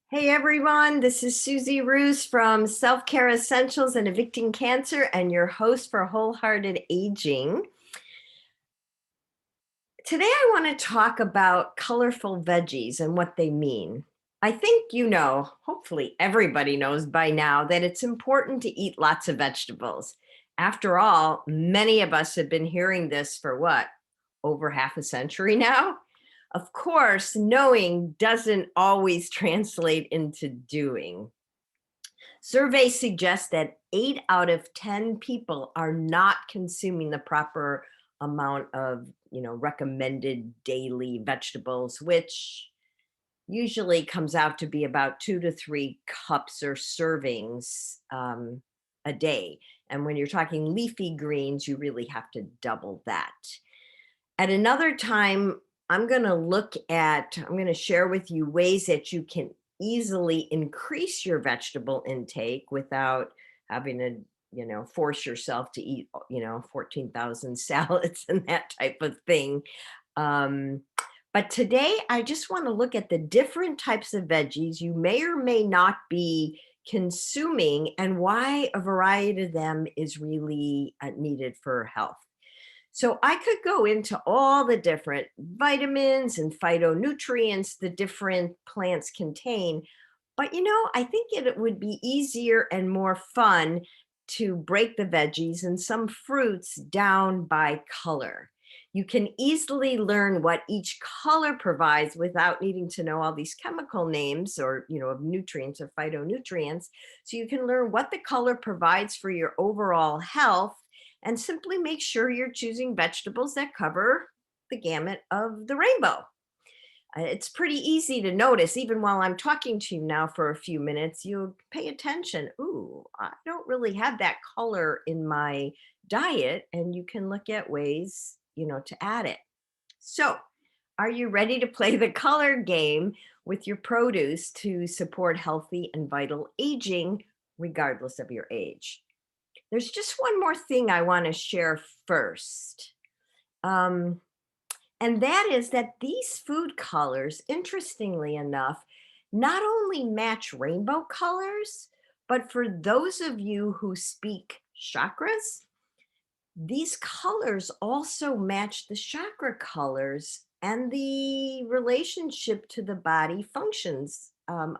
Hey everyone, this is Susie Roos from Self Care Essentials and Evicting Cancer, and your host for Wholehearted Aging. Today, I want to talk about colorful veggies and what they mean. I think you know, hopefully, everybody knows by now that it's important to eat lots of vegetables. After all, many of us have been hearing this for what, over half a century now? Of course, knowing doesn't always translate into doing. Surveys suggest that 8 out of 10 people are not consuming the proper amount of, recommended daily vegetables, which usually comes out to be about 2 to 3 cups or servings a day. And when you're talking leafy greens, you really have to double that. At another time, I'm going to share with you ways that you can easily increase your vegetable intake without having to, force yourself to eat, 14,000 salads and that type of thing. But today, I just want to look at the different types of veggies you may or may not be consuming and why a variety of them is really needed for health. So I could go into all the different vitamins and phytonutrients the different plants contain, but I think it would be easier and more fun to break the veggies and some fruits down by color. You can easily learn what each color provides without needing to know all these chemical names or, of nutrients or phytonutrients. So you can learn what the color provides for your overall health and simply make sure you're choosing vegetables that cover the gamut of the rainbow. It's pretty easy to notice, even while I'm talking to you now for a few minutes, you pay attention. Ooh, I don't really have that color in my diet. And you can look at ways, to add it. So, are you ready to play the color game with your produce to support healthy and vital aging, regardless of your age? There's just one more thing I want to share first. Um, and that is that these food colors, interestingly enough, not only match rainbow colors, but for those of you who speak chakras, these colors also match the chakra colors and the relationship to the body functions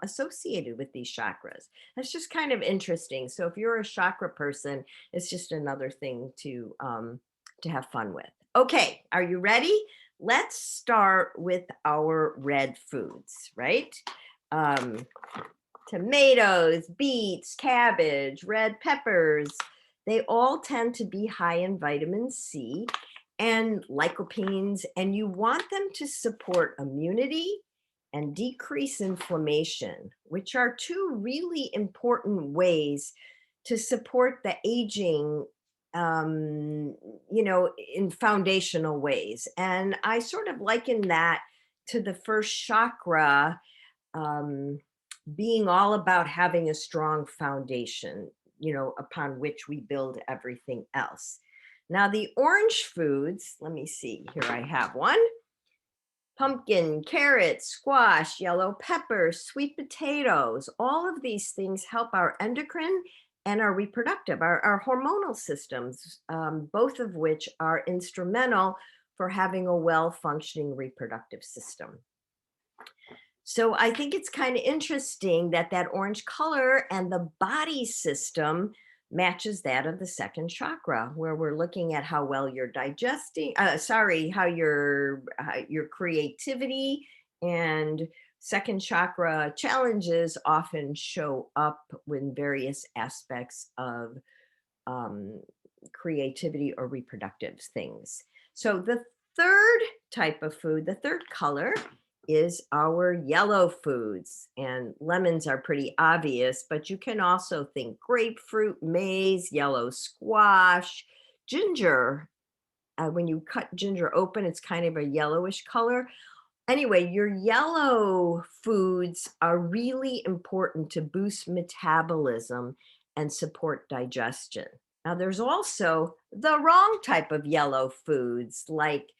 associated with these chakras. That's just kind of interesting. So if you're a chakra person, it's just another thing to have fun with. Okay, are you ready? Let's start with our red foods, right? Um, Tomatoes, beets, cabbage, red peppers, they all tend to be high in vitamin C and lycopenes, and you want them to support immunity and decrease inflammation, which are two really important ways to support the aging, in foundational ways. And I sort of liken that to the first chakra. Um, being all about having a strong foundation, upon which we build everything else. Now, the orange foods, let me see, here I have one: pumpkin, carrot, squash, yellow pepper, sweet potatoes. All of these things help our endocrine and our reproductive, our hormonal systems, both of which are instrumental for having a well functioning reproductive system. So I think it's kind of interesting that that orange color and the body system matches that of the second chakra, where we're looking at how well you're digesting, how your creativity and second chakra challenges often show up when various aspects of um, creativity or reproductive things. So the third type of food, the third color, is our yellow foods. And lemons are pretty obvious, but you can also think grapefruit, maize, yellow squash, ginger. When you cut ginger open, it's kind of a yellowish color. Anyway, your yellow foods are really important to boost metabolism and support digestion. Now, there's also the wrong type of yellow foods like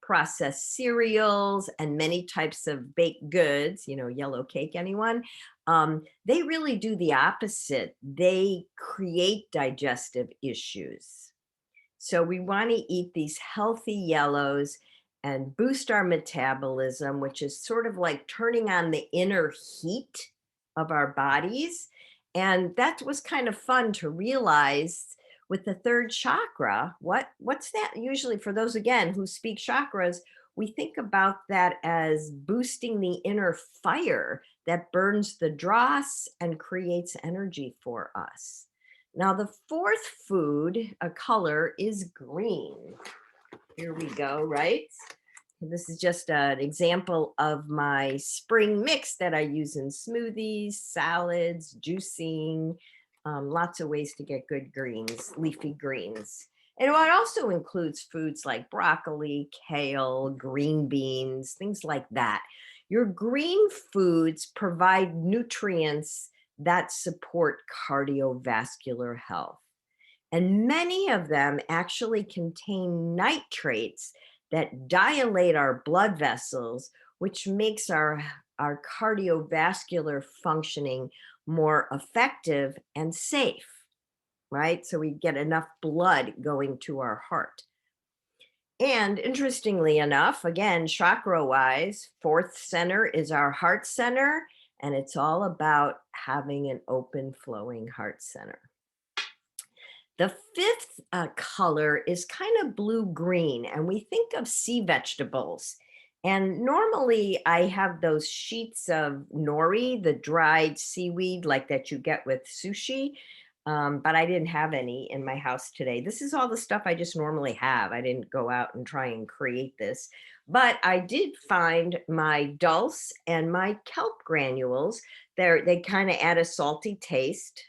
processed cereals and many types of baked goods, yellow cake, anyone? They really do the opposite. They create digestive issues. So we want to eat these healthy yellows and boost our metabolism, which is sort of like turning on the inner heat of our bodies. And that was kind of fun to realize with the third chakra. What's that usually for those again who speak chakras? We think about that as boosting the inner fire that burns the dross and creates energy for us. Now, the fourth food, a color, is green. Here we go, right? This is just an example of my spring mix that I use in smoothies, salads, juicing, lots of ways to get good greens, leafy greens. And it also includes foods like broccoli, kale, green beans, things like that. Your green foods provide nutrients that support cardiovascular health. And many of them actually contain nitrates that dilate our blood vessels, which makes our cardiovascular functioning more effective and safe, right? So we get enough blood going to our heart. And interestingly enough, again, chakra wise, fourth center is our heart center, and it's all about having an open flowing heart center. The fifth color is kind of blue green, and we think of sea vegetables. And normally I have those sheets of nori, the dried seaweed like that you get with sushi. But I didn't have any in my house today. This is all the stuff I just normally have. I didn't go out and try and create this. But I did find my dulse and my kelp granules. They kind of add a salty taste,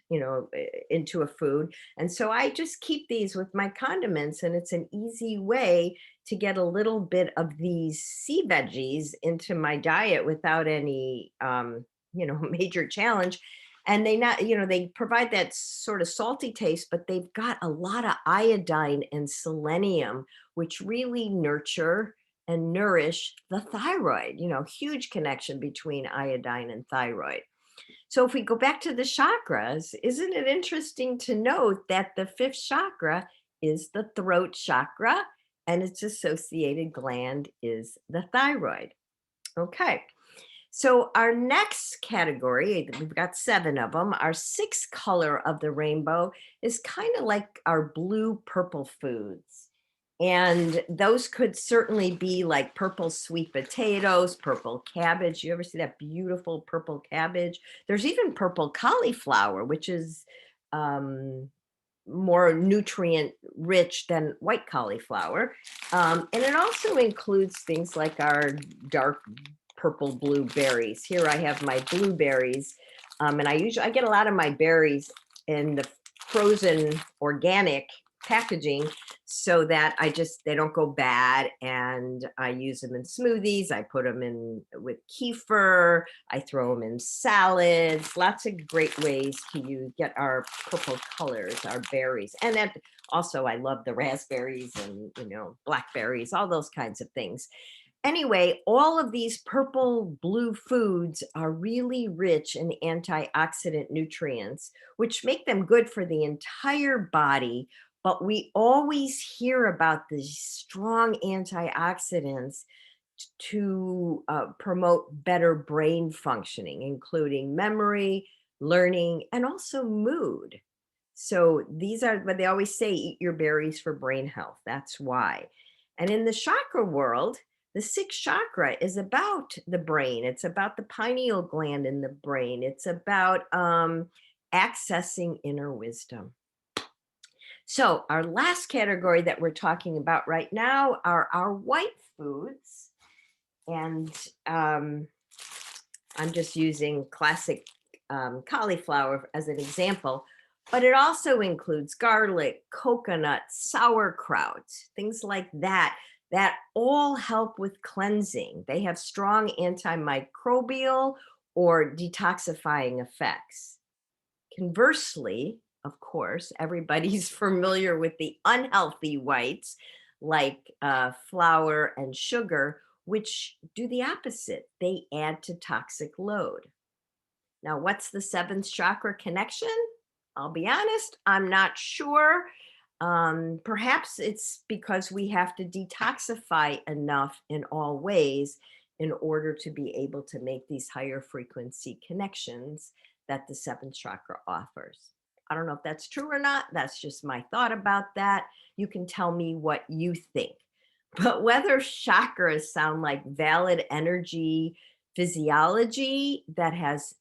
into a food. And so I just keep these with my condiments, and it's an easy way to get a little bit of these sea veggies into my diet without any, major challenge. And they provide that sort of salty taste, but they've got a lot of iodine and selenium, which really nurture and nourish the thyroid. Huge connection between iodine and thyroid. So if we go back to the chakras, isn't it interesting to note that the fifth chakra is the throat chakra and its associated gland is the thyroid? Okay. So our next category, we've got 7 of them. Our sixth color of the rainbow is kind of like our blue purple foods. And those could certainly be like purple sweet potatoes, purple cabbage. You ever see that beautiful purple cabbage? There's even purple cauliflower, which is more nutrient rich than white cauliflower. And it also includes things like our dark purple blueberries. Here I have my blueberries. And I get a lot of my berries in the frozen organic packaging so that they don't go bad, and I use them in smoothies. I put them in with kefir. I throw them in salads. Lots of great ways to get our purple colors, our berries. And that also, I love the raspberries and, blackberries, all those kinds of things. Anyway, all of these purple blue foods are really rich in antioxidant nutrients, which make them good for the entire body. But we always hear about these strong antioxidants to promote better brain functioning, including memory, learning, and also mood. So these are what they always say, eat your berries for brain health. That's why. And in the chakra world, the sixth chakra is about the brain. It's about the pineal gland in the brain. It's about accessing inner wisdom. So our last category that we're talking about right now are our white foods. And I'm just using classic cauliflower as an example, but it also includes garlic, coconut, sauerkraut, things like that all help with cleansing. They have strong antimicrobial or detoxifying effects. Conversely, of course, everybody's familiar with the unhealthy whites, like flour and sugar, which do the opposite. They add to toxic load. Now, what's the seventh chakra connection? I'll be honest, I'm not sure. Perhaps it's because we have to detoxify enough in all ways in order to be able to make these higher frequency connections that the seventh chakra offers. I don't know if that's true or not. That's just my thought about that. You can tell me what you think. But whether chakras sound like valid energy physiology that has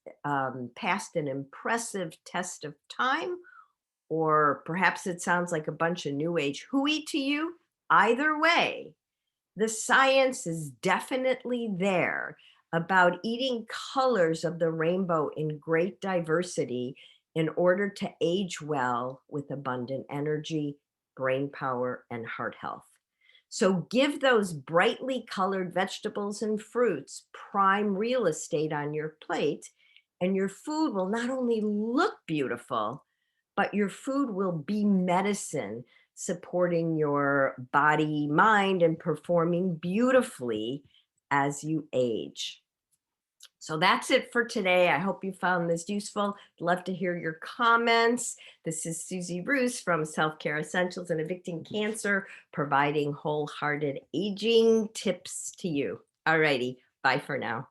passed an impressive test of time, or perhaps it sounds like a bunch of new age hooey to you. Either way, the science is definitely there about eating colors of the rainbow in great diversity in order to age well with abundant energy, brain power, and heart health. So give those brightly colored vegetables and fruits prime real estate on your plate, and your food will not only look beautiful, but your food will be medicine, supporting your body, mind, and performing beautifully as you age. So that's it for today. I hope you found this useful. Love to hear your comments. This is Susie Roos from Self Care Essentials and Evicting Cancer, providing wholehearted aging tips to you. All righty. Bye for now.